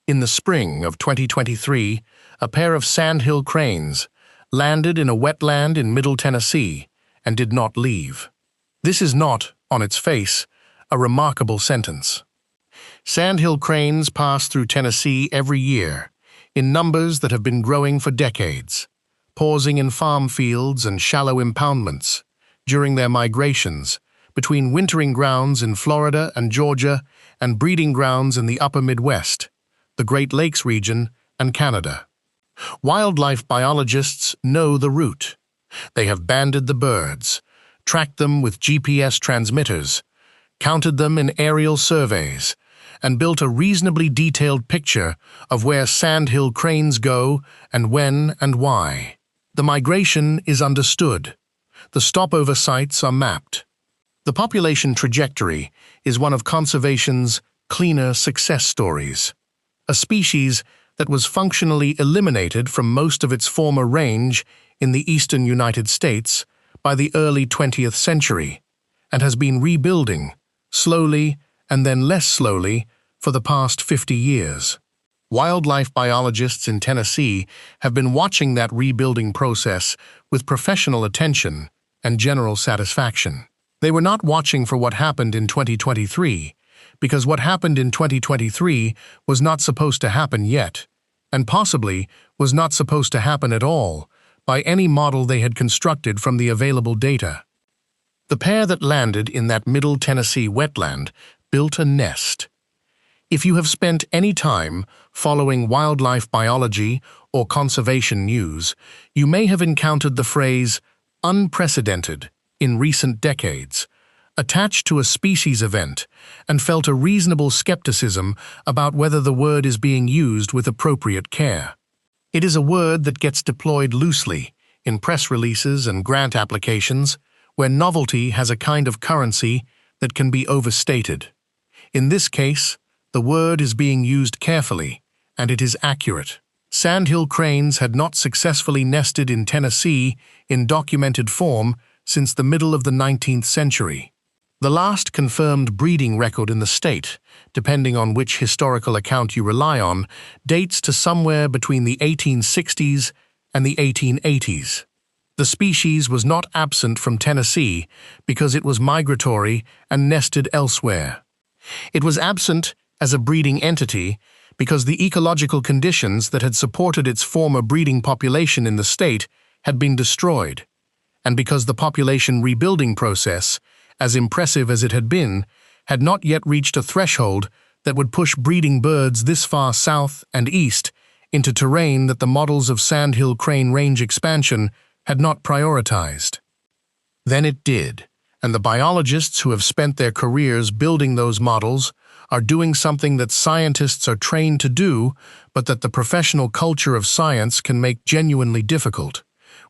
In the spring of 2023, a pair of sandhill cranes landed in a wetland in Middle Tennessee and did not leave. This is not, on its face, a remarkable sentence. Sandhill cranes pass through Tennessee every year, in numbers that have been growing for decades, pausing in farm fields and shallow impoundments during their migrations between wintering grounds in Florida and Georgia and breeding grounds in the upper Midwest, the Great Lakes region, and Canada. Wildlife biologists know the route. They have banded the birds, tracked them with GPS transmitters, counted them in aerial surveys, and built a reasonably detailed picture of where sandhill cranes go and when and why. The migration is understood. The stopover sites are mapped. The population trajectory is one of conservation's cleaner success stories. A species that was functionally eliminated from most of its former range in the eastern United States by the early 20th century, and has been rebuilding, slowly and then less slowly, for the past 50 years. Wildlife biologists in Tennessee have been watching that rebuilding process with professional attention and general satisfaction. They were not watching for what happened in 2023, because what happened in 2023 was not supposed to happen yet, and possibly was not supposed to happen at all by any model they had constructed from the available data. The pair that landed in that Middle Tennessee wetland built a nest. If you have spent any time following wildlife biology or conservation news, you may have encountered the phrase "unprecedented" in recent decades, attached to a species event, and felt a reasonable skepticism about whether the word is being used with appropriate care. It is a word that gets deployed loosely in press releases and grant applications, where novelty has a kind of currency that can be overstated. In this case, the word is being used carefully, and it is accurate. Sandhill cranes had not successfully nested in Tennessee in documented form since the middle of the 19th century. The last confirmed breeding record in the state, depending on which historical account you rely on, dates to somewhere between the 1860s and the 1880s. The species was not absent from Tennessee because it was migratory and nested elsewhere. It was absent as a breeding entity because the ecological conditions that had supported its former breeding population in the state had been destroyed, and because the population rebuilding process, as impressive as it had not yet reached a threshold that would push breeding birds this far south and east into terrain that the models of sandhill crane range expansion had not prioritized. Then it did, and the biologists who have spent their careers building those models are doing something that scientists are trained to do, but that the professional culture of science can make genuinely difficult,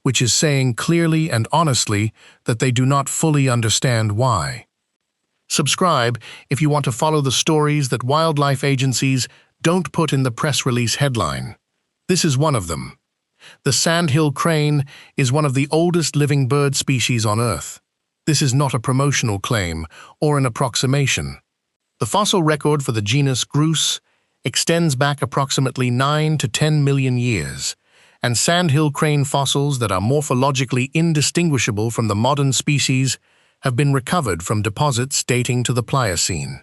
which is saying clearly and honestly that they do not fully understand why. Subscribe if you want to follow the stories that wildlife agencies don't put in the press release headline. This is one of them. The sandhill crane is one of the oldest living bird species on Earth. This is not a promotional claim or an approximation. The fossil record for the genus Grus extends back approximately 9 to 10 million years, and sandhill crane fossils that are morphologically indistinguishable from the modern species have been recovered from deposits dating to the Pliocene.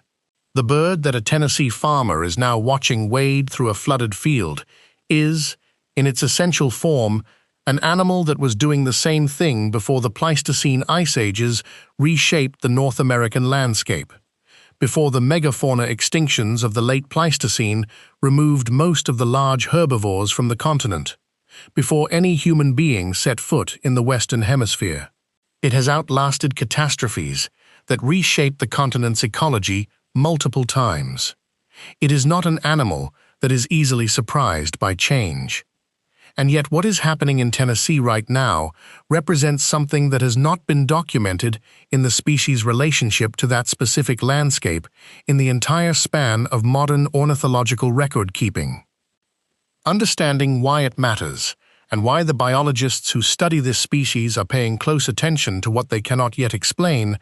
The bird that a Tennessee farmer is now watching wade through a flooded field is, in its essential form, an animal that was doing the same thing before the Pleistocene ice ages reshaped the North American landscape, before the megafauna extinctions of the late Pleistocene removed most of the large herbivores from the continent, before any human being set foot in the Western Hemisphere. It has outlasted catastrophes that reshaped the continent's ecology multiple times. It is not an animal that is easily surprised by change. And yet what is happening in Tennessee right now represents something that has not been documented in the species' relationship to that specific landscape in the entire span of modern ornithological record-keeping. Understanding why it matters, and why the biologists who study this species are paying close attention to what they cannot yet explain,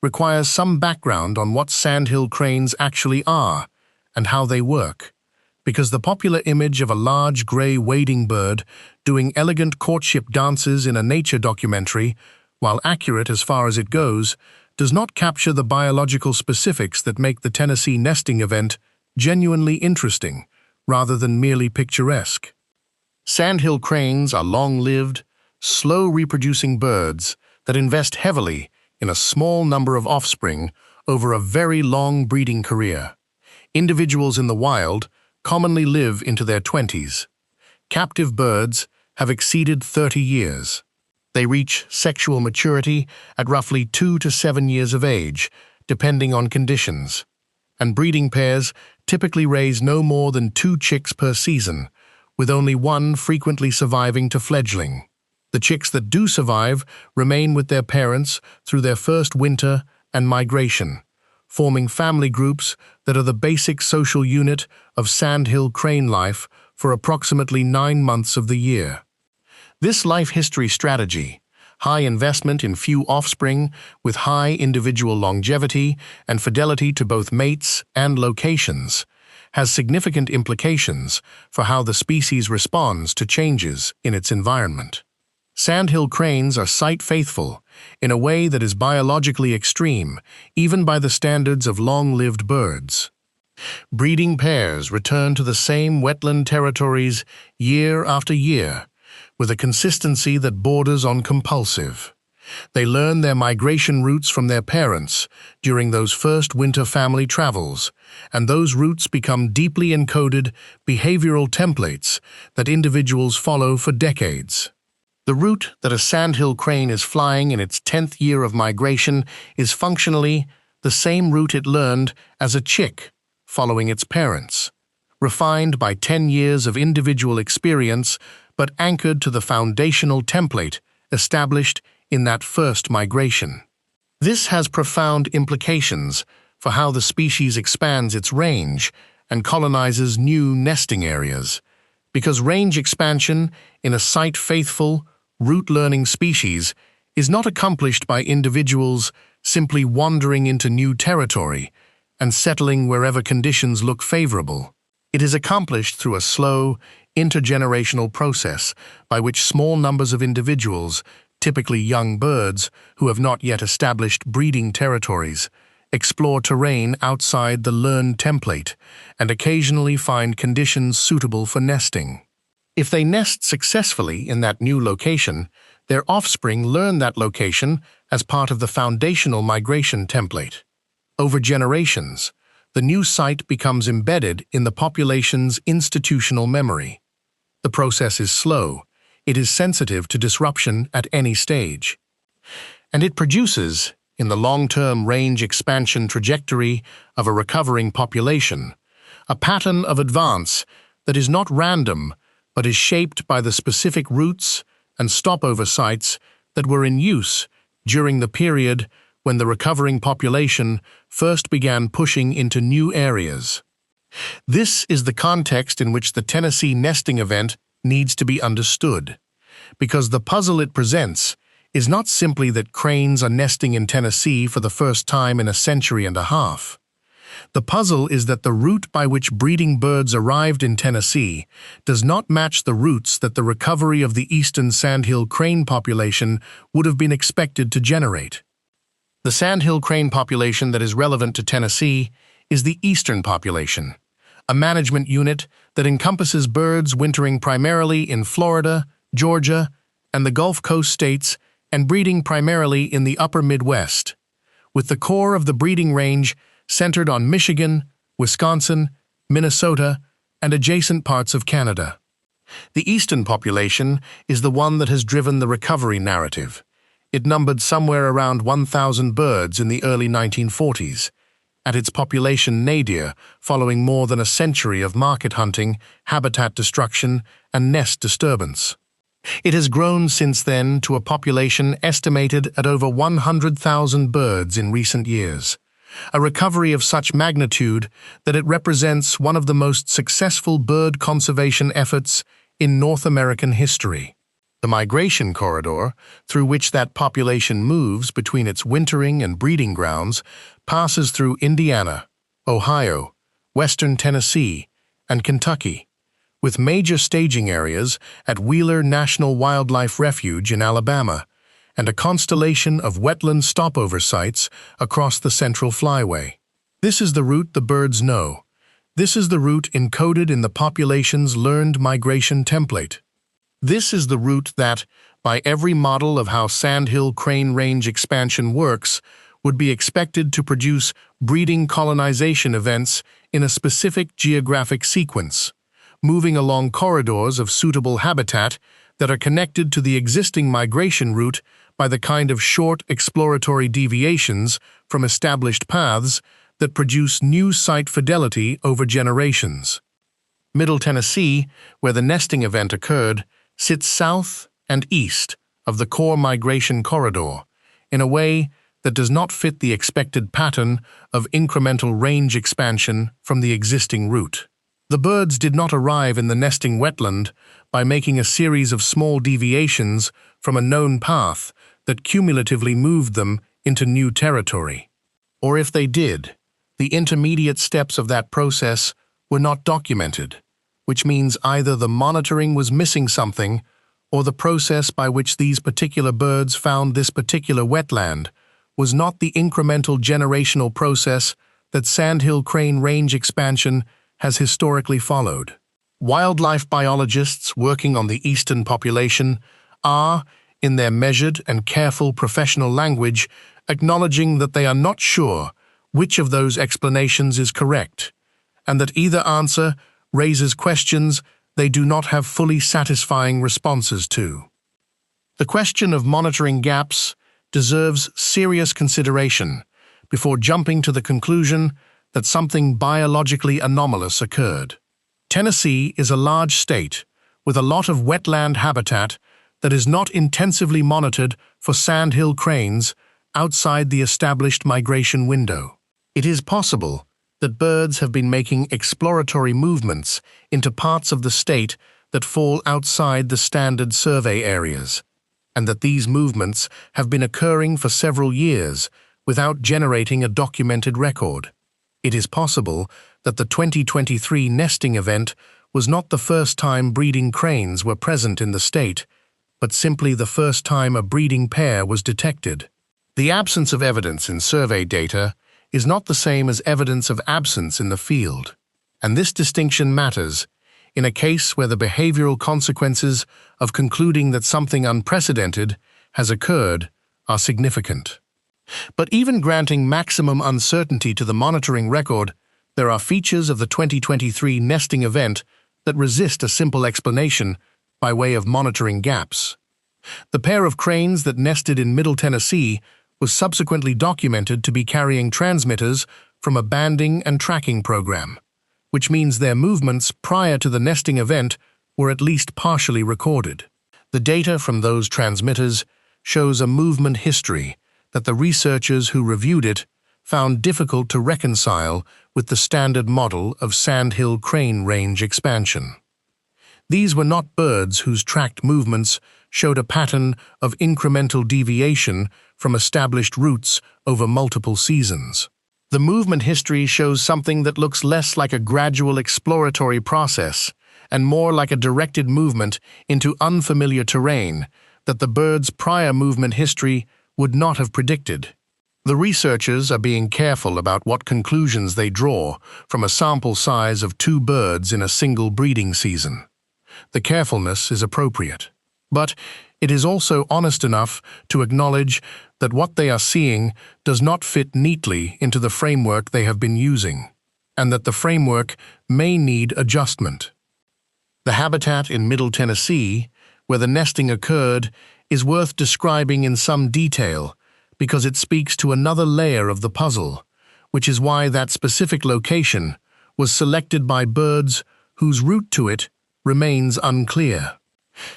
requires some background on what sandhill cranes actually are and how they work. because the popular image of a large gray wading bird doing elegant courtship dances in a nature documentary, while accurate as far as it goes, does not capture the biological specifics that make the Tennessee nesting event genuinely interesting, rather than merely picturesque. Sandhill cranes are long-lived, slow-reproducing birds that invest heavily in a small number of offspring over a very long breeding career. Individuals in the wild commonly live into their 20s. Captive birds have exceeded 30 years. They reach sexual maturity at roughly 2 to 7 years of age, depending on conditions. And breeding pairs typically raise no more than 2 chicks per season, with only one frequently surviving to fledgling. The chicks that do survive remain with their parents through their first winter and migration, forming family groups that are the basic social unit of sandhill crane life for approximately 9 months of the year. This life history strategy, high investment in few offspring with high individual longevity and fidelity to both mates and locations, has significant implications for how the species responds to changes in its environment. Sandhill cranes are site-faithful in a way that is biologically extreme, even by the standards of long-lived birds. Breeding pairs return to the same wetland territories year after year, with a consistency that borders on compulsive. They learn their migration routes from their parents during those first winter family travels, and those routes become deeply encoded behavioral templates that individuals follow for decades. The route that a sandhill crane is flying in its 10th year of migration is functionally the same route it learned as a chick following its parents, refined by 10 years of individual experience but anchored to the foundational template established in that first migration. This has profound implications for how the species expands its range and colonizes new nesting areas, because range expansion in a site-faithful, route-learning species is not accomplished by individuals simply wandering into new territory and settling wherever conditions look favorable. It is accomplished through a slow, intergenerational process by which small numbers of individuals, typically young birds who have not yet established breeding territories, explore terrain outside the learned template and occasionally find conditions suitable for nesting. If they nest successfully in that new location, their offspring learn that location as part of the foundational migration template. Over generations, the new site becomes embedded in the population's institutional memory. The process is slow, it is sensitive to disruption at any stage. And it produces, in the long-term range expansion trajectory of a recovering population, a pattern of advance that is not random but is shaped by the specific routes and stopover sites that were in use during the period when the recovering population first began pushing into new areas. This is the context in which the Tennessee nesting event needs to be understood, because the puzzle it presents is not simply that cranes are nesting in Tennessee for the first time in a century and a half. The puzzle is that the route by which breeding birds arrived in Tennessee does not match the routes that the recovery of the eastern sandhill crane population would have been expected to generate. The sandhill crane population that is relevant to Tennessee is the eastern population, a management unit that encompasses birds wintering primarily in Florida, Georgia, and the Gulf Coast states and breeding primarily in the upper Midwest, with the core of the breeding range centered on Michigan, Wisconsin, Minnesota, and adjacent parts of Canada. The eastern population is the one that has driven the recovery narrative. It numbered somewhere around 1,000 birds in the early 1940s, at its population nadir following more than a century of market hunting, habitat destruction, and nest disturbance. It has grown since then to a population estimated at over 100,000 birds in recent years, a recovery of such magnitude that it represents one of the most successful bird conservation efforts in North American history. The migration corridor, through which that population moves between its wintering and breeding grounds, passes through Indiana, Ohio, western Tennessee, and Kentucky, with major staging areas at Wheeler National Wildlife Refuge in Alabama, and a constellation of wetland stopover sites across the Central Flyway. This is the route the birds know. This is the route encoded in the population's learned migration template. This is the route that, by every model of how Sandhill crane range expansion works, would be expected to produce breeding colonization events in a specific geographic sequence, moving along corridors of suitable habitat that are connected to the existing migration route by the kind of short exploratory deviations from established paths that produce new site fidelity over generations. Middle Tennessee, where the nesting event occurred, sits south and east of the core migration corridor in a way that does not fit the expected pattern of incremental range expansion from the existing route. The birds did not arrive in the nesting wetland by making a series of small deviations from a known path that cumulatively moved them into new territory. Or if they did, the intermediate steps of that process were not documented, which means either the monitoring was missing something or the process by which these particular birds found this particular wetland was not the incremental generational process that Sandhill crane range expansion has historically followed. Wildlife biologists working on the eastern population are, in their measured and careful professional language, acknowledging that they are not sure which of those explanations is correct, and that either answer raises questions they do not have fully satisfying responses to. The question of monitoring gaps deserves serious consideration before jumping to the conclusion that something biologically anomalous occurred. Tennessee is a large state with a lot of wetland habitat that is not intensively monitored for sandhill cranes outside the established migration window. It is possible that birds have been making exploratory movements into parts of the state that fall outside the standard survey areas, and that these movements have been occurring for several years without generating a documented record. It is possible that the 2023 nesting event was not the first time breeding cranes were present in the state, but simply the first time a breeding pair was detected. The absence of evidence in survey data is not the same as evidence of absence in the field, and this distinction matters in a case where the behavioral consequences of concluding that something unprecedented has occurred are significant. But even granting maximum uncertainty to the monitoring record, there are features of the 2023 nesting event that resist a simple explanation by way of monitoring gaps. The pair of cranes that nested in Middle Tennessee was subsequently documented to be carrying transmitters from a banding and tracking program, which means their movements prior to the nesting event were at least partially recorded. The data from those transmitters shows a movement history that the researchers who reviewed it found difficult to reconcile with the standard model of sandhill crane range expansion. These were not birds whose tracked movements showed a pattern of incremental deviation from established routes over multiple seasons. The movement history shows something that looks less like a gradual exploratory process and more like a directed movement into unfamiliar terrain that the bird's prior movement history would not have predicted. The researchers are being careful about what conclusions they draw from a sample size of 2 birds in a single breeding season. The carefulness is appropriate, but it is also honest enough to acknowledge that what they are seeing does not fit neatly into the framework they have been using, and that the framework may need adjustment. The habitat in Middle Tennessee, where the nesting occurred, is worth describing in some detail because it speaks to another layer of the puzzle, which is why that specific location was selected by birds whose route to it remains unclear.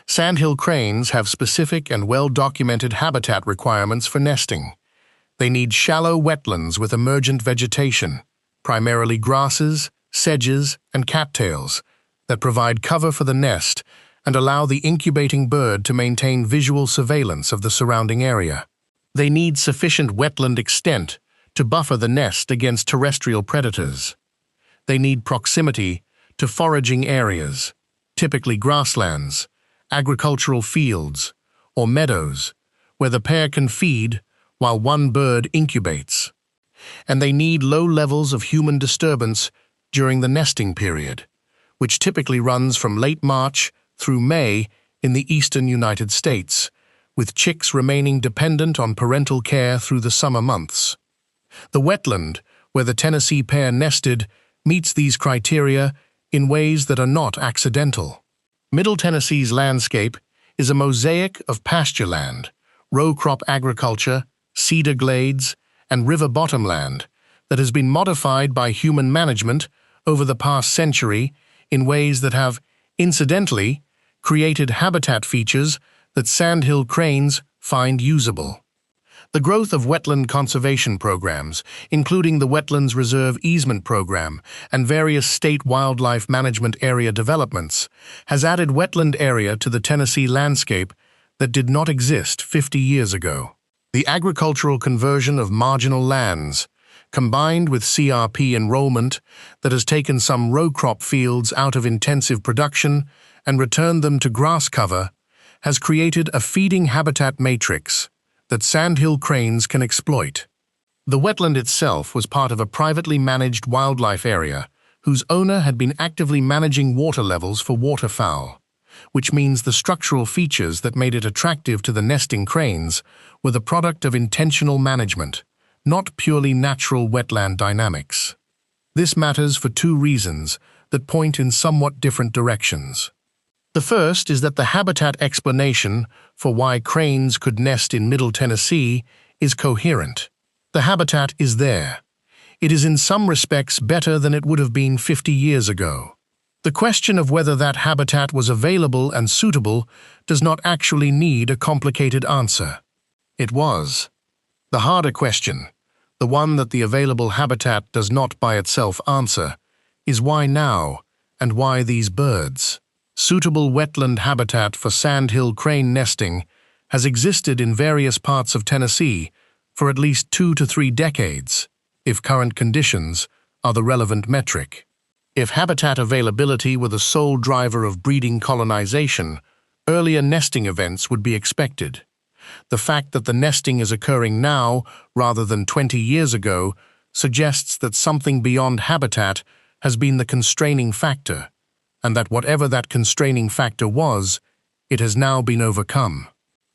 Sandhill cranes have specific and well-documented habitat requirements for nesting. They need shallow wetlands with emergent vegetation, primarily grasses, sedges, and cattails, that provide cover for the nest and allow the incubating bird to maintain visual surveillance of the surrounding area. They need sufficient wetland extent to buffer the nest against terrestrial predators. They need proximity to foraging areas, typically grasslands, agricultural fields, or meadows, where the pair can feed while one bird incubates. And they need low levels of human disturbance during the nesting period, which typically runs from late March through May in the eastern United States, with chicks remaining dependent on parental care through the summer months. The wetland, where the Tennessee pair nested, meets these criteria in ways that are not accidental. Middle Tennessee's landscape is a mosaic of pasture land, row crop agriculture, cedar glades, and river bottomland that has been modified by human management over the past century in ways that have, incidentally, created habitat features that sandhill cranes find usable. The growth of wetland conservation programs, including the Wetlands Reserve Easement Program and various state wildlife management area developments, has added wetland area to the Tennessee landscape that did not exist 50 years ago. The agricultural conversion of marginal lands, combined with CRP enrollment that has taken some row crop fields out of intensive production and returned them to grass cover, has created a feeding habitat matrix that sandhill cranes can exploit. The wetland itself was part of a privately managed wildlife area whose owner had been actively managing water levels for waterfowl, which means the structural features that made it attractive to the nesting cranes were the product of intentional management, not purely natural wetland dynamics. This matters for two reasons that point in somewhat different directions. The first is that the habitat explanation for why cranes could nest in Middle Tennessee is coherent. The habitat is there. It is in some respects better than it would have been 50 years ago. The question of whether that habitat was available and suitable does not actually need a complicated answer. It was. The harder question, the one that the available habitat does not by itself answer, is why now and why these birds? Suitable wetland habitat for sandhill crane nesting has existed in various parts of Tennessee for at least 2 to 3 decades, if current conditions are the relevant metric. If habitat availability were the sole driver of breeding colonization, earlier nesting events would be expected. The fact that the nesting is occurring now rather than 20 years ago suggests that something beyond habitat has been the constraining factor, and that whatever that constraining factor was, it has now been overcome.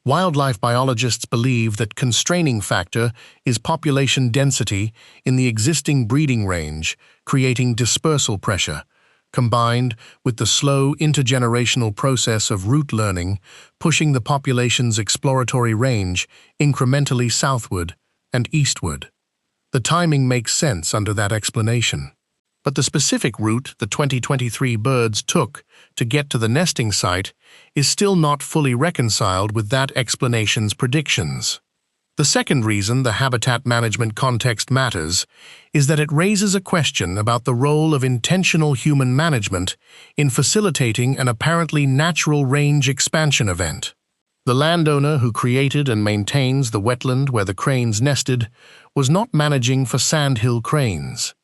Wildlife biologists believe that constraining factor is population density in the existing breeding range, creating dispersal pressure, combined with the slow intergenerational process of root learning, pushing the population's exploratory range incrementally southward and eastward. The timing makes sense under that explanation. But the specific route the 2023 birds took to get to the nesting site is still not fully reconciled with that explanation's predictions. The second reason the habitat management context matters is that it raises a question about the role of intentional human management in facilitating an apparently natural range expansion event. The landowner who created and maintains the wetland where the cranes nested was not managing for sandhill cranes.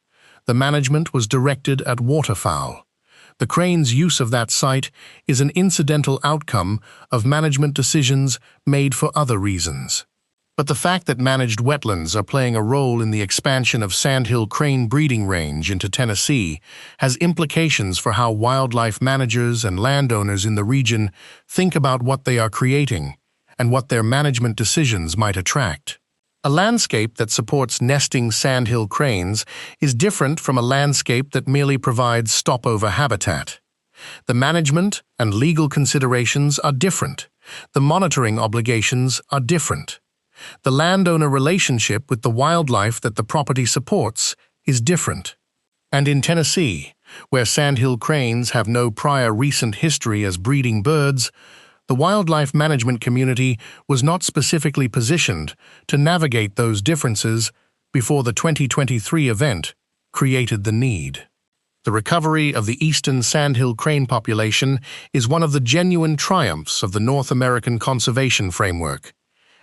The management was directed at waterfowl. The crane's use of that site is an incidental outcome of management decisions made for other reasons. But the fact that managed wetlands are playing a role in the expansion of sandhill crane breeding range into Tennessee has implications for how wildlife managers and landowners in the region think about what they are creating and what their management decisions might attract. A landscape that supports nesting sandhill cranes is different from a landscape that merely provides stopover habitat. The management and legal considerations are different. The monitoring obligations are different. The landowner relationship with the wildlife that the property supports is different. And in Tennessee, where sandhill cranes have no prior recent history as breeding birds, the wildlife management community was not specifically positioned to navigate those differences before the 2023 event created the need. The recovery of the eastern sandhill crane population is one of the genuine triumphs of the North American conservation framework,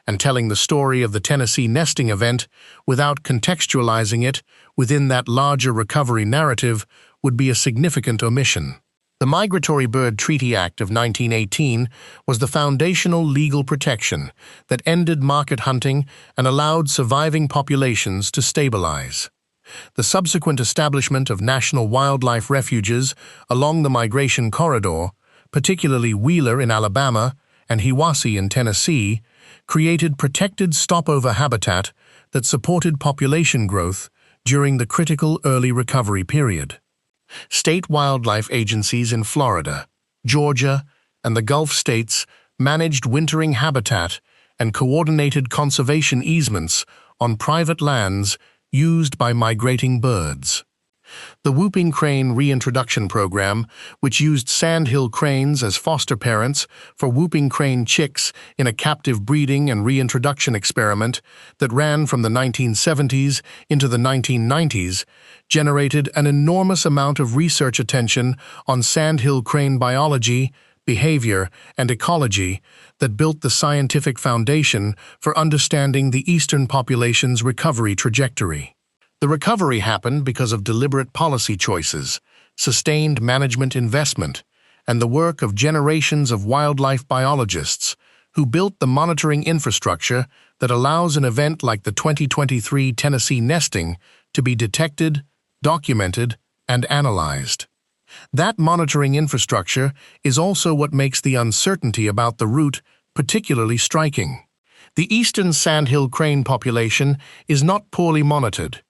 and telling the story of the Tennessee nesting event without contextualizing it within that larger recovery narrative would be a significant omission. The Migratory Bird Treaty Act of 1918 was the foundational legal protection that ended market hunting and allowed surviving populations to stabilize. The subsequent establishment of national wildlife refuges along the migration corridor, particularly Wheeler in Alabama and Hiwassee in Tennessee, created protected stopover habitat that supported population growth during the critical early recovery period. State wildlife agencies in Florida, Georgia, and the Gulf states managed wintering habitat and coordinated conservation easements on private lands used by migrating birds. The Whooping Crane Reintroduction Program, which used sandhill cranes as foster parents for whooping crane chicks in a captive breeding and reintroduction experiment that ran from the 1970s into the 1990s, generated an enormous amount of research attention on sandhill crane biology, behavior, and ecology that built the scientific foundation for understanding the eastern population's recovery trajectory. The recovery happened because of deliberate policy choices, sustained management investment, and the work of generations of wildlife biologists who built the monitoring infrastructure that allows an event like the 2023 Tennessee nesting to be detected, documented, and analyzed. That monitoring infrastructure is also what makes the uncertainty about the route particularly striking. The eastern sandhill crane population is not poorly monitored.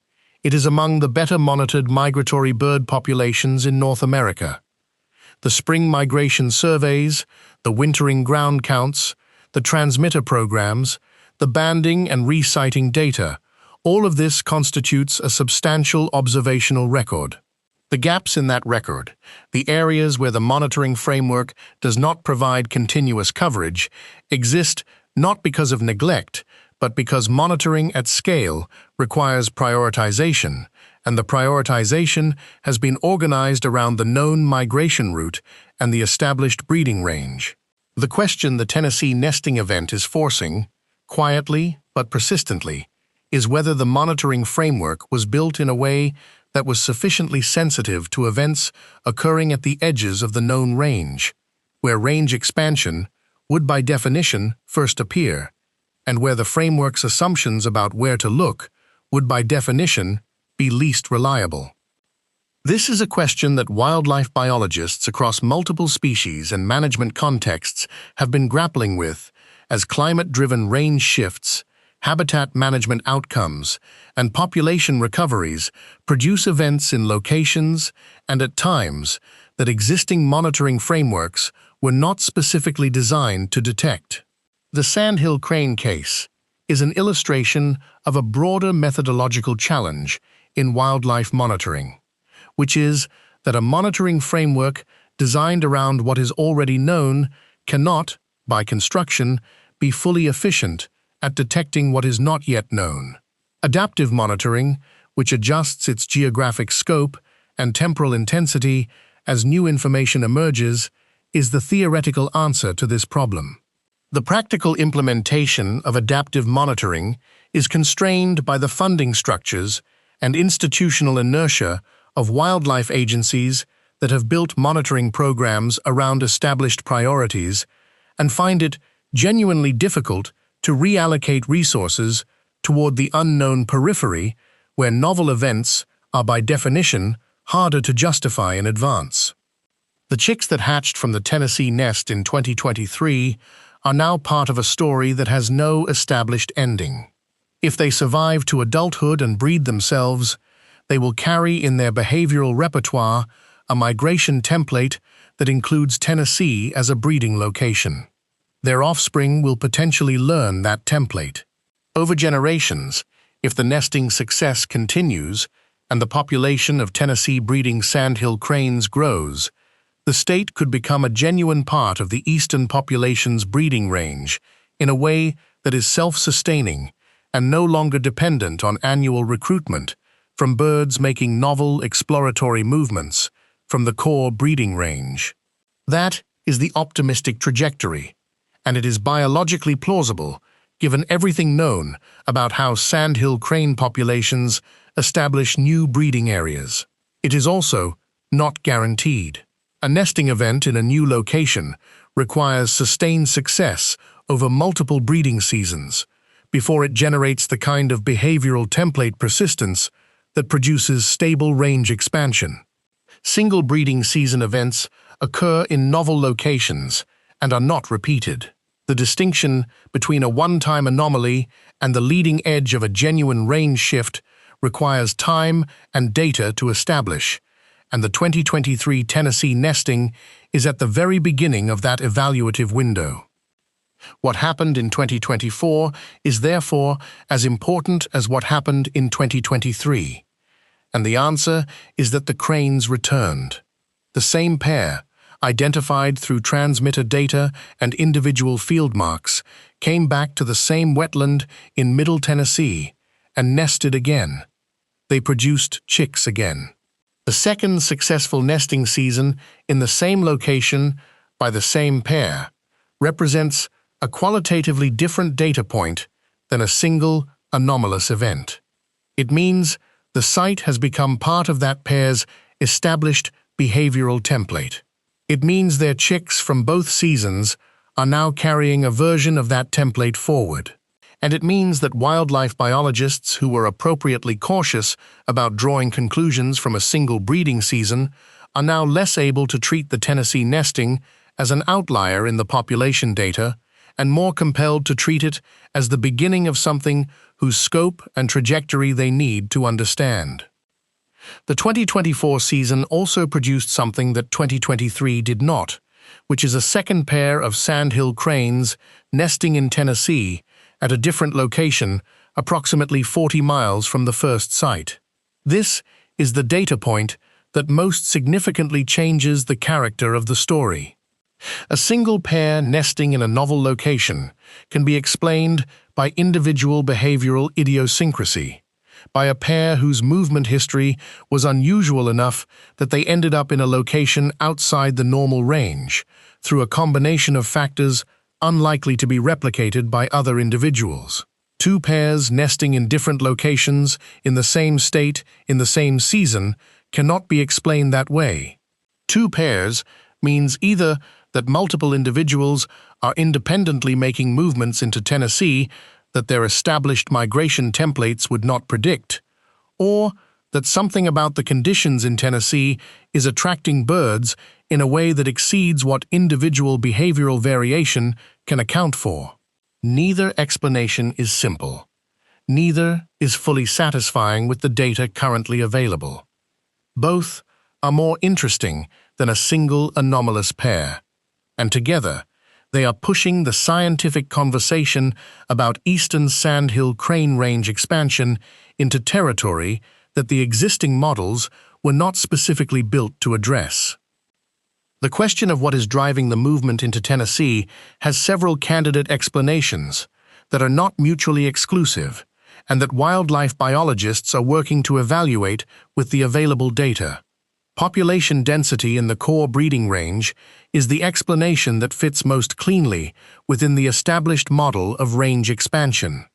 It is among the better monitored migratory bird populations in North America. The spring migration surveys, the wintering ground counts, the transmitter programs, the banding and resighting data, all of this constitutes a substantial observational record. The gaps in that record, the areas where the monitoring framework does not provide continuous coverage, exist not because of neglect, but because monitoring at scale requires prioritization, and the prioritization has been organized around the known migration route and the established breeding range. The question the Tennessee nesting event is forcing, quietly but persistently, is whether the monitoring framework was built in a way that was sufficiently sensitive to events occurring at the edges of the known range, where range expansion would by definition first appear, and where the framework's assumptions about where to look would by definition be least reliable. This is a question that wildlife biologists across multiple species and management contexts have been grappling with as climate-driven range shifts, habitat management outcomes, and population recoveries produce events in locations and at times that existing monitoring frameworks were not specifically designed to detect. The Sandhill crane case is an illustration of a broader methodological challenge in wildlife monitoring, which is that a monitoring framework designed around what is already known cannot, by construction, be fully efficient at detecting what is not yet known. Adaptive monitoring, which adjusts its geographic scope and temporal intensity as new information emerges, is the theoretical answer to this problem. The practical implementation of adaptive monitoring is constrained by the funding structures and institutional inertia of wildlife agencies that have built monitoring programs around established priorities and find it genuinely difficult to reallocate resources toward the unknown periphery where novel events are by definition harder to justify in advance. The chicks that hatched from the Tennessee nest in 2023 are now part of a story that has no established ending. If they survive to adulthood and breed themselves, they will carry in their behavioral repertoire a migration template that includes Tennessee as a breeding location. Their offspring will potentially learn that template. Over generations, if the nesting success continues and the population of Tennessee breeding sandhill cranes grows, the state could become a genuine part of the eastern population's breeding range in a way that is self-sustaining and no longer dependent on annual recruitment from birds making novel exploratory movements from the core breeding range. That is the optimistic trajectory, and it is biologically plausible given everything known about how sandhill crane populations establish new breeding areas. It is also not guaranteed. A nesting event in a new location requires sustained success over multiple breeding seasons before it generates the kind of behavioral template persistence that produces stable range expansion. Single breeding season events occur in novel locations and are not repeated. The distinction between a one-time anomaly and the leading edge of a genuine range shift requires time and data to establish, and the 2023 Tennessee nesting is at the very beginning of that evaluative window. What happened in 2024 is therefore as important as what happened in 2023, and the answer is that the cranes returned. The same pair, identified through transmitter data and individual field marks, came back to the same wetland in Middle Tennessee and nested again. They produced chicks again. The second successful nesting season in the same location by the same pair represents a qualitatively different data point than a single anomalous event. It means the site has become part of that pair's established behavioral template. It means their chicks from both seasons are now carrying a version of that template forward. And it means that wildlife biologists who were appropriately cautious about drawing conclusions from a single breeding season are now less able to treat the Tennessee nesting as an outlier in the population data and more compelled to treat it as the beginning of something whose scope and trajectory they need to understand. The 2024 season also produced something that 2023 did not, which is a second pair of Sandhill cranes nesting in Tennessee at a different location approximately 40 miles from the first site. This is the data point that most significantly changes the character of the story. A single pair nesting in a novel location can be explained by individual behavioral idiosyncrasy, by a pair whose movement history was unusual enough that they ended up in a location outside the normal range, through a combination of factors unlikely to be replicated by other individuals. Two pairs nesting in different locations, in the same state, in the same season, cannot be explained that way. Two pairs means either that multiple individuals are independently making movements into Tennessee that their established migration templates would not predict, or that something about the conditions in Tennessee is attracting birds in a way that exceeds what individual behavioral variation can account for. Neither explanation is simple. Neither is fully satisfying with the data currently available. Both are more interesting than a single anomalous pair, and together they are pushing the scientific conversation about eastern Sandhill crane range expansion into territory that the existing models were not specifically built to address. The question of what is driving the movement into Tennessee has several candidate explanations that are not mutually exclusive and that wildlife biologists are working to evaluate with the available data. Population density in the core breeding range is the explanation that fits most cleanly within the established model of range expansion.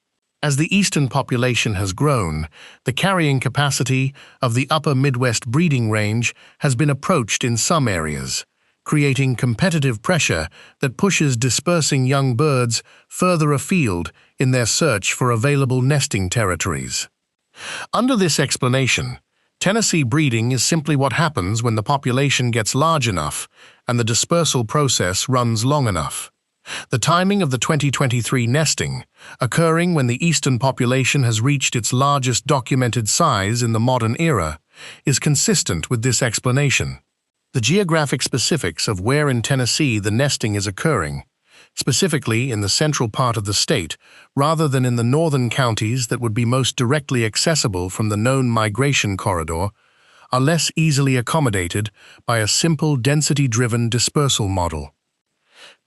As the eastern population has grown, the carrying capacity of the upper Midwest breeding range has been approached in some areas, creating competitive pressure that pushes dispersing young birds further afield in their search for available nesting territories. Under this explanation, Tennessee breeding is simply what happens when the population gets large enough and the dispersal process runs long enough. The timing of the 2023 nesting, occurring when the eastern population has reached its largest documented size in the modern era, is consistent with this explanation. The geographic specifics of where in Tennessee the nesting is occurring, specifically in the central part of the state, rather than in the northern counties that would be most directly accessible from the known migration corridor, are less easily accommodated by a simple density-driven dispersal model.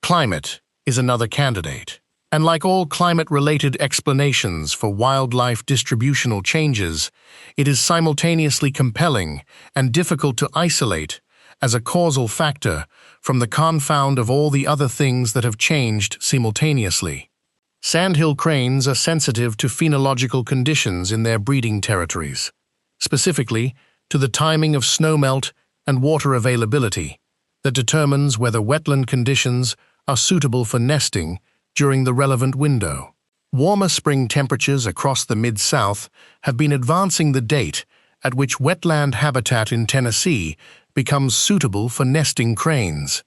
Climate is another candidate, and like all climate-related explanations for wildlife distributional changes, it is simultaneously compelling and difficult to isolate as a causal factor from the confound of all the other things that have changed simultaneously. Sandhill cranes are sensitive to phenological conditions in their breeding territories, specifically to the timing of snowmelt and water availability that determines whether wetland conditions are suitable for nesting during the relevant window. Warmer spring temperatures across the Mid-South have been advancing the date at which wetland habitat in Tennessee becomes suitable for nesting cranes,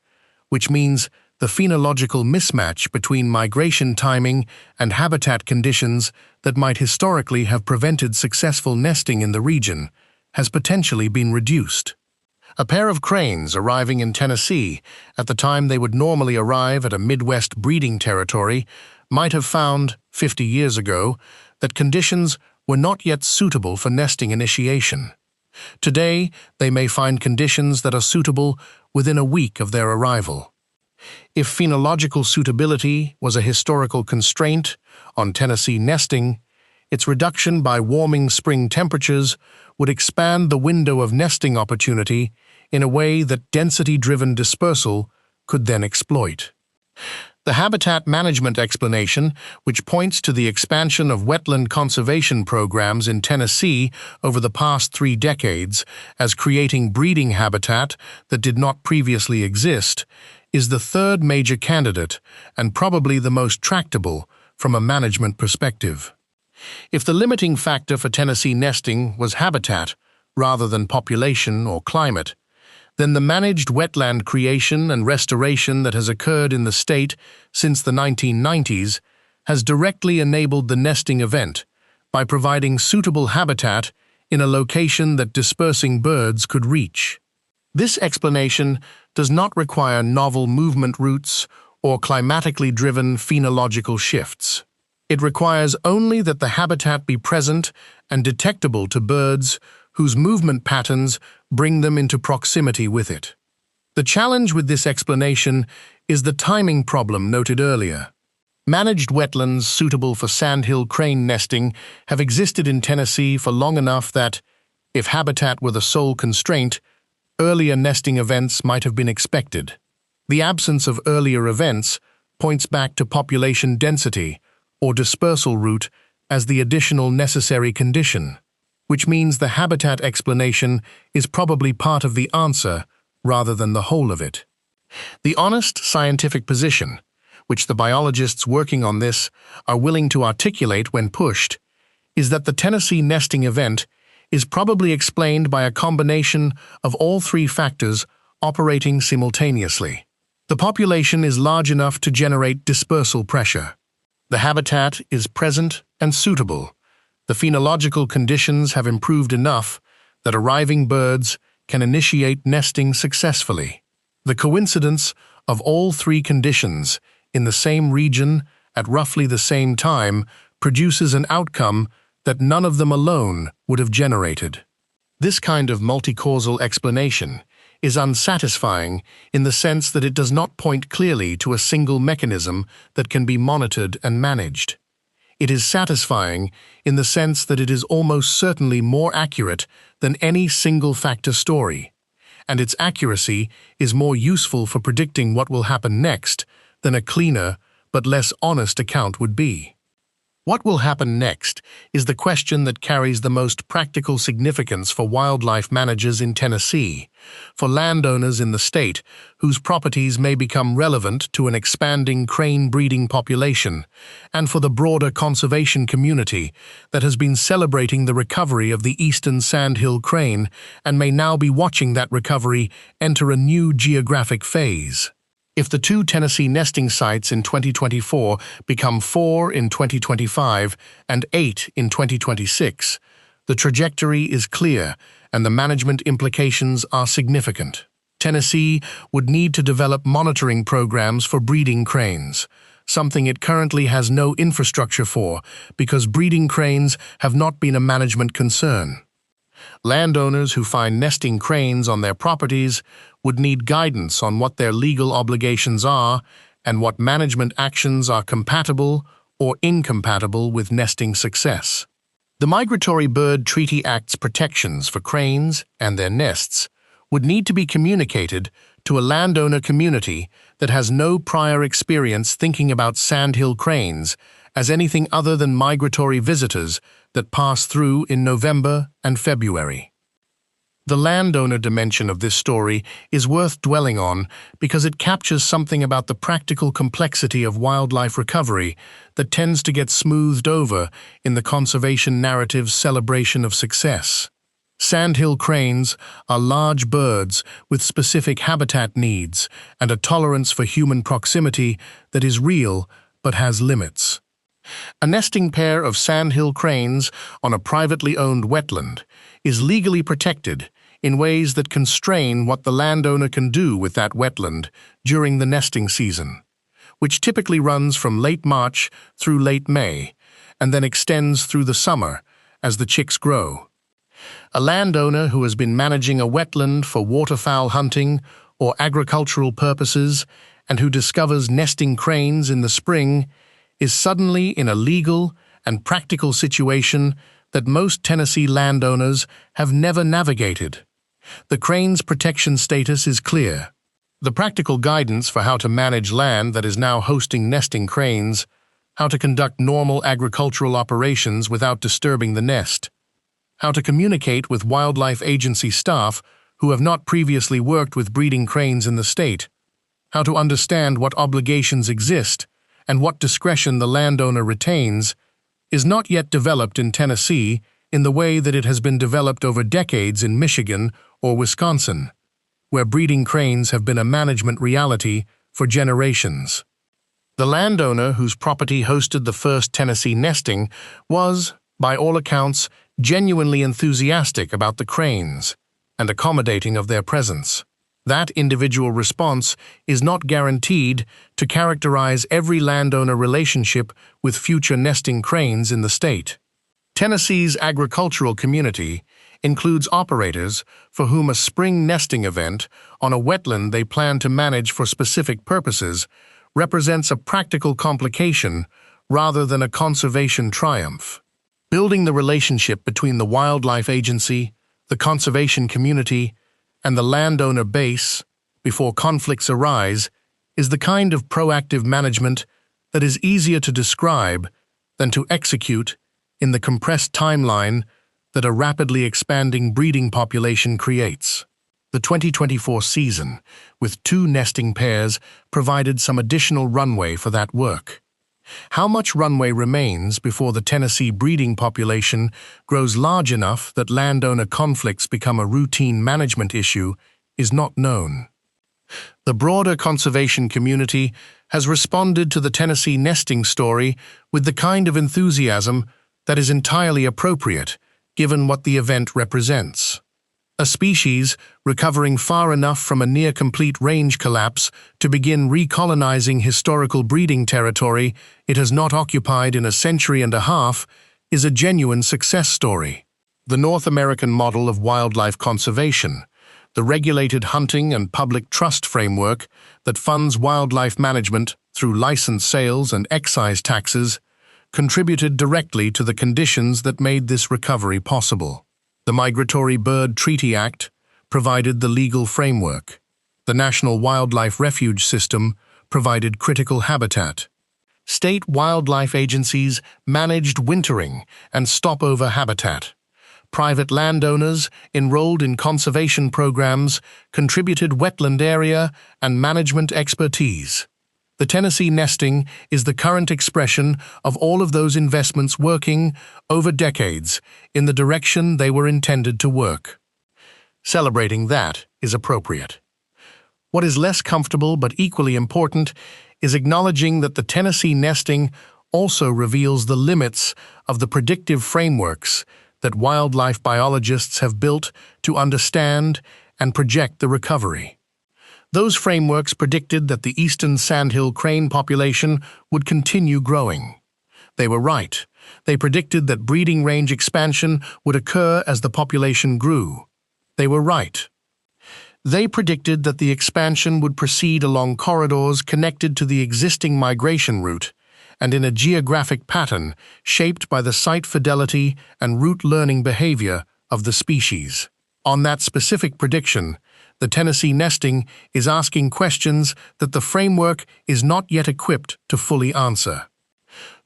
which means the phenological mismatch between migration timing and habitat conditions that might historically have prevented successful nesting in the region has potentially been reduced. A pair of cranes arriving in Tennessee at the time they would normally arrive at a Midwest breeding territory might have found, 50 years ago, that conditions were not yet suitable for nesting initiation. Today, they may find conditions that are suitable within a week of their arrival. If phenological suitability was a historical constraint on Tennessee nesting, its reduction by warming spring temperatures would expand the window of nesting opportunity in a way that density-driven dispersal could then exploit. The habitat management explanation, which points to the expansion of wetland conservation programs in Tennessee over the past 3 decades as creating breeding habitat that did not previously exist, is the third major candidate and probably the most tractable from a management perspective. If the limiting factor for Tennessee nesting was habitat rather than population or climate, then the managed wetland creation and restoration that has occurred in the state since the 1990s has directly enabled the nesting event by providing suitable habitat in a location that dispersing birds could reach. This explanation does not require novel movement routes or climatically driven phenological shifts. It requires only that the habitat be present and detectable to birds whose movement patterns bring them into proximity with it. The challenge with this explanation is the timing problem noted earlier. Managed wetlands suitable for sandhill crane nesting have existed in Tennessee for long enough that, if habitat were the sole constraint, earlier nesting events might have been expected. The absence of earlier events points back to population density or dispersal route as the additional necessary condition, which means the habitat explanation is probably part of the answer rather than the whole of it. The honest scientific position, which the biologists working on this are willing to articulate when pushed, is that the Tennessee nesting event is probably explained by a combination of all 3 factors operating simultaneously. The population is large enough to generate dispersal pressure. The habitat is present and suitable. The phenological conditions have improved enough that arriving birds can initiate nesting successfully. The coincidence of all 3 conditions in the same region at roughly the same time produces an outcome that none of them alone would have generated. This kind of multi-causal explanation is unsatisfying in the sense that it does not point clearly to a single mechanism that can be monitored and managed. It is satisfying in the sense that it is almost certainly more accurate than any single-factor story, and its accuracy is more useful for predicting what will happen next than a cleaner but less honest account would be. What will happen next is the question that carries the most practical significance for wildlife managers in Tennessee, for landowners in the state whose properties may become relevant to an expanding crane breeding population, and for the broader conservation community that has been celebrating the recovery of the eastern sandhill crane and may now be watching that recovery enter a new geographic phase. If the 2 Tennessee nesting sites in 2024 become 4 in 2025 and 8 in 2026, the trajectory is clear and the management implications are significant. Tennessee would need to develop monitoring programs for breeding cranes, something it currently has no infrastructure for because breeding cranes have not been a management concern. Landowners who find nesting cranes on their properties would need guidance on what their legal obligations are and what management actions are compatible or incompatible with nesting success. The Migratory Bird Treaty Act's protections for cranes and their nests would need to be communicated to a landowner community that has no prior experience thinking about sandhill cranes as anything other than migratory visitors that pass through in November and February. The landowner dimension of this story is worth dwelling on because it captures something about the practical complexity of wildlife recovery that tends to get smoothed over in the conservation narrative's celebration of success. Sandhill cranes are large birds with specific habitat needs and a tolerance for human proximity that is real but has limits. A nesting pair of sandhill cranes on a privately owned wetland is legally protected in ways that constrain what the landowner can do with that wetland during the nesting season, which typically runs from late March through late May and then extends through the summer as the chicks grow. A landowner who has been managing a wetland for waterfowl hunting or agricultural purposes and who discovers nesting cranes in the spring is suddenly in a legal and practical situation that most Tennessee landowners have never navigated. The crane's protection status is clear. The practical guidance for how to manage land that is now hosting nesting cranes, how to conduct normal agricultural operations without disturbing the nest, how to communicate with wildlife agency staff who have not previously worked with breeding cranes in the state, how to understand what obligations exist and what discretion the landowner retains, is not yet developed in Tennessee in the way that it has been developed over decades in Michigan or Wisconsin, where breeding cranes have been a management reality for generations. The landowner whose property hosted the first Tennessee nesting was, by all accounts, genuinely enthusiastic about the cranes and accommodating of their presence. That individual response is not guaranteed to characterize every landowner relationship with future nesting cranes in the state. Tennessee's agricultural community includes operators for whom a spring nesting event on a wetland they plan to manage for specific purposes represents a practical complication rather than a conservation triumph. Building the relationship between the wildlife agency, the conservation community, and the landowner base before conflicts arise is the kind of proactive management that is easier to describe than to execute in the compressed timeline that a rapidly expanding breeding population creates. The 2024 season, with 2 nesting pairs, provided some additional runway for that work. How much runway remains before the Tennessee breeding population grows large enough that landowner conflicts become a routine management issue is not known. The broader conservation community has responded to the Tennessee nesting story with the kind of enthusiasm that is entirely appropriate given what the event represents. A species recovering far enough from a near-complete range collapse to begin recolonizing historical breeding territory it has not occupied in a century and a half is a genuine success story. The North American model of wildlife conservation, the regulated hunting and public trust framework that funds wildlife management through license sales and excise taxes, contributed directly to the conditions that made this recovery possible. The Migratory Bird Treaty Act provided the legal framework. The National Wildlife Refuge System provided critical habitat. State wildlife agencies managed wintering and stopover habitat. Private landowners enrolled in conservation programs contributed wetland area and management expertise. The Tennessee nesting is the current expression of all of those investments working, over decades, in the direction they were intended to work. Celebrating that is appropriate. What is less comfortable but equally important is acknowledging that the Tennessee nesting also reveals the limits of the predictive frameworks that wildlife biologists have built to understand and project the recovery. Those frameworks predicted that the eastern sandhill crane population would continue growing. They were right. They predicted that breeding range expansion would occur as the population grew. They were right. They predicted that the expansion would proceed along corridors connected to the existing migration route and in a geographic pattern shaped by the site fidelity and route learning behavior of the species. On that specific prediction, the Tennessee nesting is asking questions that the framework is not yet equipped to fully answer.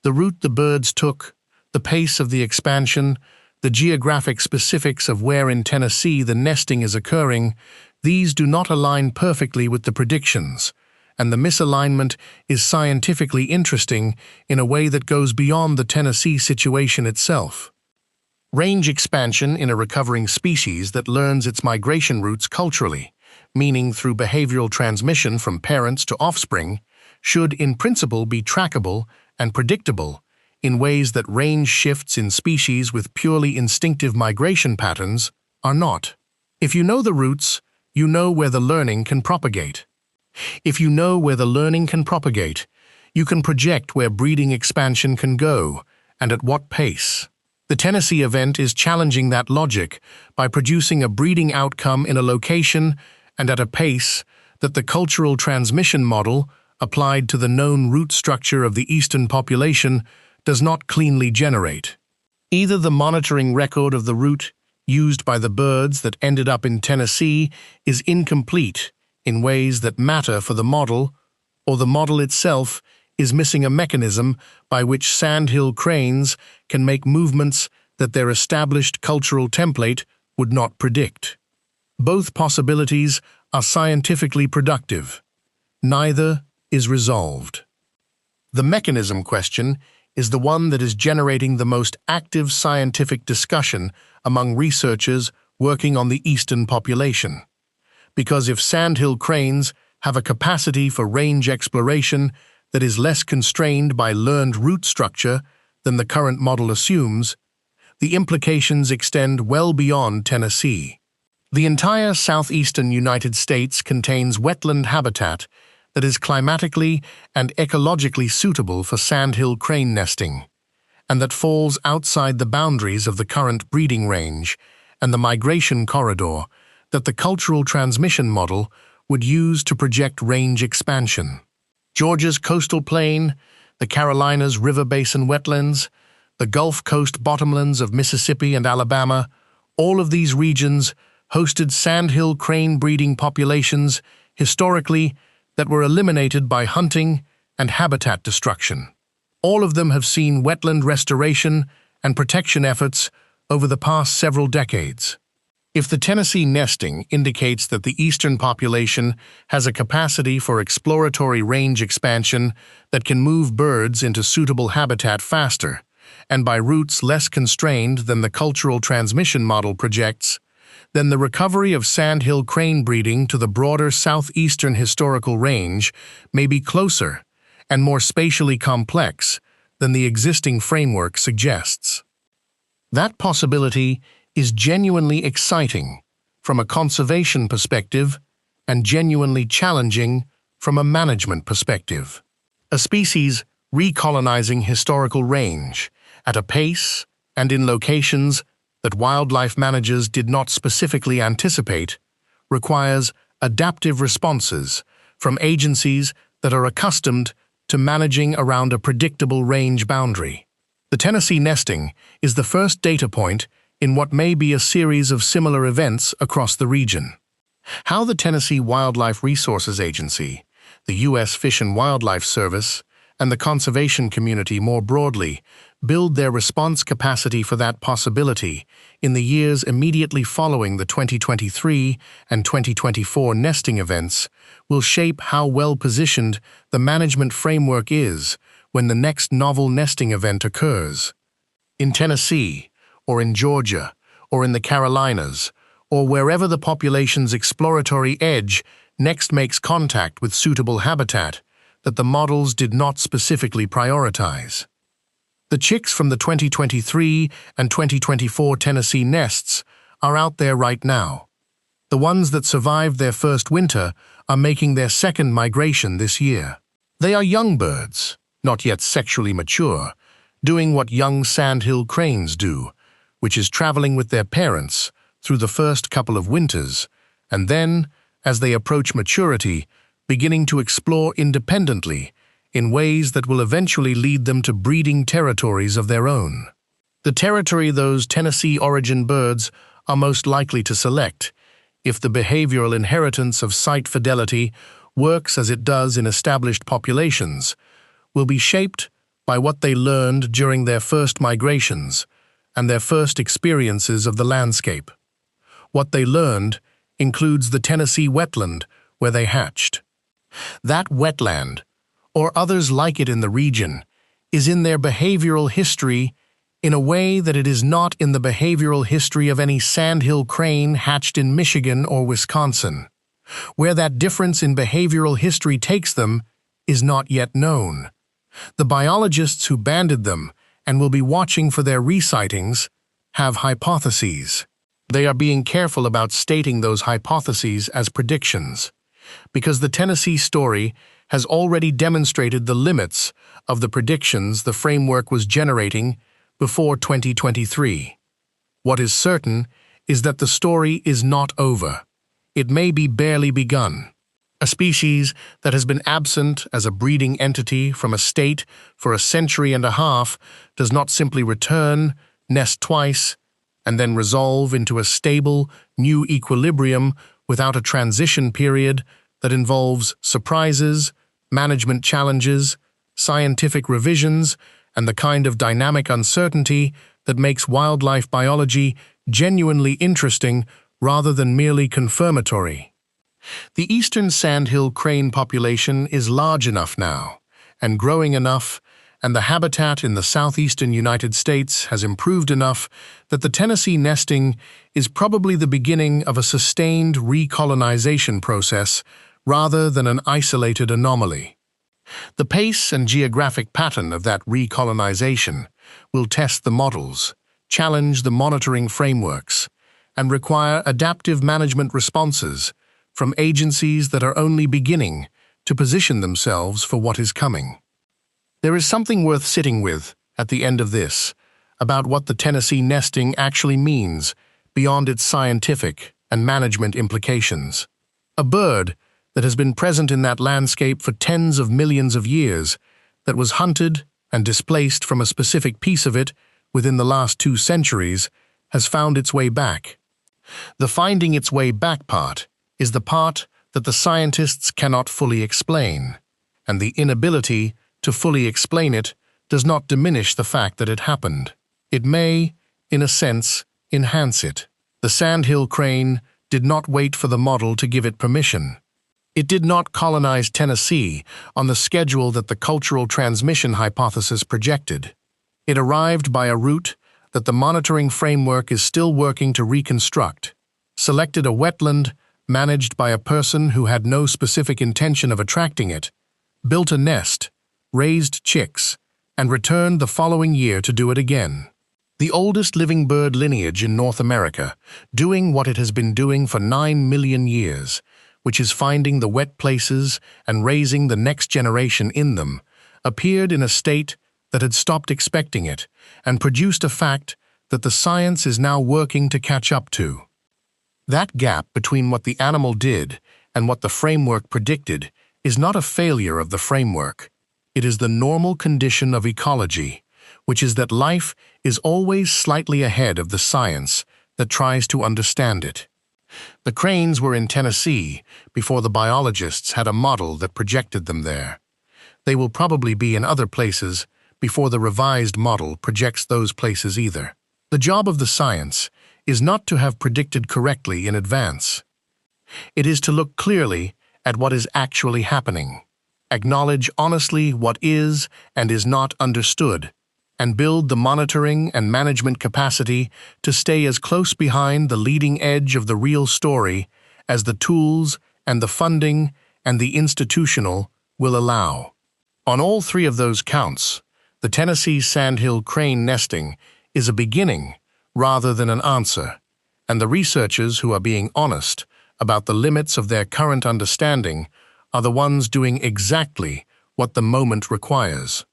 The route the birds took, the pace of the expansion, the geographic specifics of where in Tennessee the nesting is occurring, these do not align perfectly with the predictions, and the misalignment is scientifically interesting in a way that goes beyond the Tennessee situation itself. Range expansion in a recovering species that learns its migration routes culturally, meaning through behavioral transmission from parents to offspring, should in principle be trackable and predictable in ways that range shifts in species with purely instinctive migration patterns are not. If you know the routes, you know where the learning can propagate. If you know where the learning can propagate, you can project where breeding expansion can go and at what pace. The Tennessee event is challenging that logic by producing a breeding outcome in a location and at a pace that the cultural transmission model, applied to the known root structure of the eastern population, does not cleanly generate. Either the monitoring record of the route used by the birds that ended up in Tennessee is incomplete in ways that matter for the model, or the model itself is missing a mechanism by which sandhill cranes can make movements that their established cultural template would not predict. Both possibilities are scientifically productive. Neither is resolved. The mechanism question is the one that is generating the most active scientific discussion among researchers working on the eastern population. Because if sandhill cranes have a capacity for range exploration that is less constrained by learned root structure than the current model assumes, the implications extend well beyond Tennessee. The entire southeastern United States contains wetland habitat that is climatically and ecologically suitable for sandhill crane nesting, and that falls outside the boundaries of the current breeding range and the migration corridor that the cultural transmission model would use to project range expansion. Georgia's coastal plain, the Carolinas river basin wetlands, the Gulf Coast bottomlands of Mississippi and Alabama, all of these regions hosted sandhill crane breeding populations historically that were eliminated by hunting and habitat destruction. All of them have seen wetland restoration and protection efforts over the past several decades. If the Tennessee nesting indicates that the eastern population has a capacity for exploratory range expansion that can move birds into suitable habitat faster, and by routes less constrained than the cultural transmission model projects, then the recovery of sandhill crane breeding to the broader southeastern historical range may be closer and more spatially complex than the existing framework suggests. That possibility is genuinely exciting from a conservation perspective and genuinely challenging from a management perspective. A species recolonizing historical range at a pace and in locations that wildlife managers did not specifically anticipate requires adaptive responses from agencies that are accustomed to managing around a predictable range boundary. The Tennessee nesting is the first data point in what may be a series of similar events across the region. How the Tennessee Wildlife Resources Agency, the U.S. Fish and Wildlife Service, and the conservation community more broadly build their response capacity for that possibility in the years immediately following the 2023 and 2024 nesting events will shape how well-positioned the management framework is when the next novel nesting event occurs. In Tennessee, or in Georgia, or in the Carolinas, or wherever the population's exploratory edge next makes contact with suitable habitat that the models did not specifically prioritize. The chicks from the 2023 and 2024 Tennessee nests are out there right now. The ones that survived their first winter are making their second migration this year. They are young birds, not yet sexually mature, doing what young sandhill cranes do, which is traveling with their parents through the first couple of winters, and then, as they approach maturity, beginning to explore independently in ways that will eventually lead them to breeding territories of their own. The territory those Tennessee-origin birds are most likely to select, if the behavioral inheritance of site fidelity works as it does in established populations, will be shaped by what they learned during their first migrations, and their first experiences of the landscape. What they learned includes the Tennessee wetland where they hatched. That wetland, or others like it in the region, is in their behavioral history in a way that it is not in the behavioral history of any sandhill crane hatched in Michigan or Wisconsin. Where that difference in behavioral history takes them is not yet known. The biologists who banded them and will be watching for their resightings have hypotheses. They are being careful about stating those hypotheses as predictions, because the Tennessee story has already demonstrated the limits of the predictions the framework was generating before 2023. What is certain is that the story is not over. It may be barely begun. A species that has been absent as a breeding entity from a state for a century and a half does not simply return, nest twice, and then resolve into a stable, new equilibrium without a transition period that involves surprises, management challenges, scientific revisions, and the kind of dynamic uncertainty that makes wildlife biology genuinely interesting rather than merely confirmatory. The eastern sandhill crane population is large enough now, and growing enough, and the habitat in the southeastern United States has improved enough that the Tennessee nesting is probably the beginning of a sustained recolonization process rather than an isolated anomaly. The pace and geographic pattern of that recolonization will test the models, challenge the monitoring frameworks, and require adaptive management responses from agencies that are only beginning to position themselves for what is coming. There is something worth sitting with at the end of this about what the Tennessee nesting actually means beyond its scientific and management implications. A bird that has been present in that landscape for tens of millions of years, that was hunted and displaced from a specific piece of it within the last 2 centuries, has found its way back. The finding its way back part is the part that the scientists cannot fully explain, and the inability to fully explain it does not diminish the fact that it happened. It may, in a sense, enhance it. The sandhill crane did not wait for the model to give it permission. It did not colonize Tennessee on the schedule that the cultural transmission hypothesis projected. It arrived by a route that the monitoring framework is still working to reconstruct, selected a wetland managed by a person who had no specific intention of attracting it, built a nest, raised chicks, and returned the following year to do it again. The oldest living bird lineage in North America, doing what it has been doing for 9 million years, which is finding the wet places and raising the next generation in them, appeared in a state that had stopped expecting it and produced a fact that the science is now working to catch up to. That gap between what the animal did and what the framework predicted is not a failure of the framework. It is the normal condition of ecology, which is that life is always slightly ahead of the science that tries to understand it. The cranes were in Tennessee before the biologists had a model that projected them there. They will probably be in other places before the revised model projects those places either. The job of the science is not to have predicted correctly in advance. It is to look clearly at what is actually happening, acknowledge honestly what is and is not understood, and build the monitoring and management capacity to stay as close behind the leading edge of the real story as the tools and the funding and the institutional will allow. On all 3 of those counts, the Tennessee sandhill crane nesting is a beginning rather than an answer, and the researchers who are being honest about the limits of their current understanding are the ones doing exactly what the moment requires.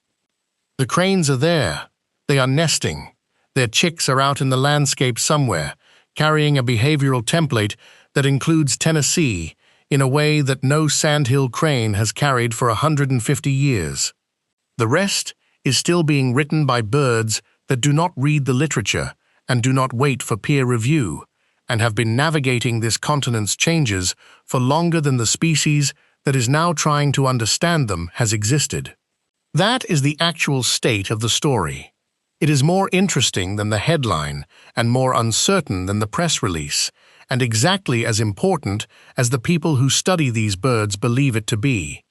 The cranes are there. They are nesting. Their chicks are out in the landscape somewhere, carrying a behavioral template that includes Tennessee in a way that no sandhill crane has carried for 150 years. The rest is still being written by birds that do not read the literature and do not wait for peer review, and have been navigating this continent's changes for longer than the species that is now trying to understand them has existed. That is the actual state of the story. It is more interesting than the headline and more uncertain than the press release, and exactly as important as the people who study these birds believe it to be.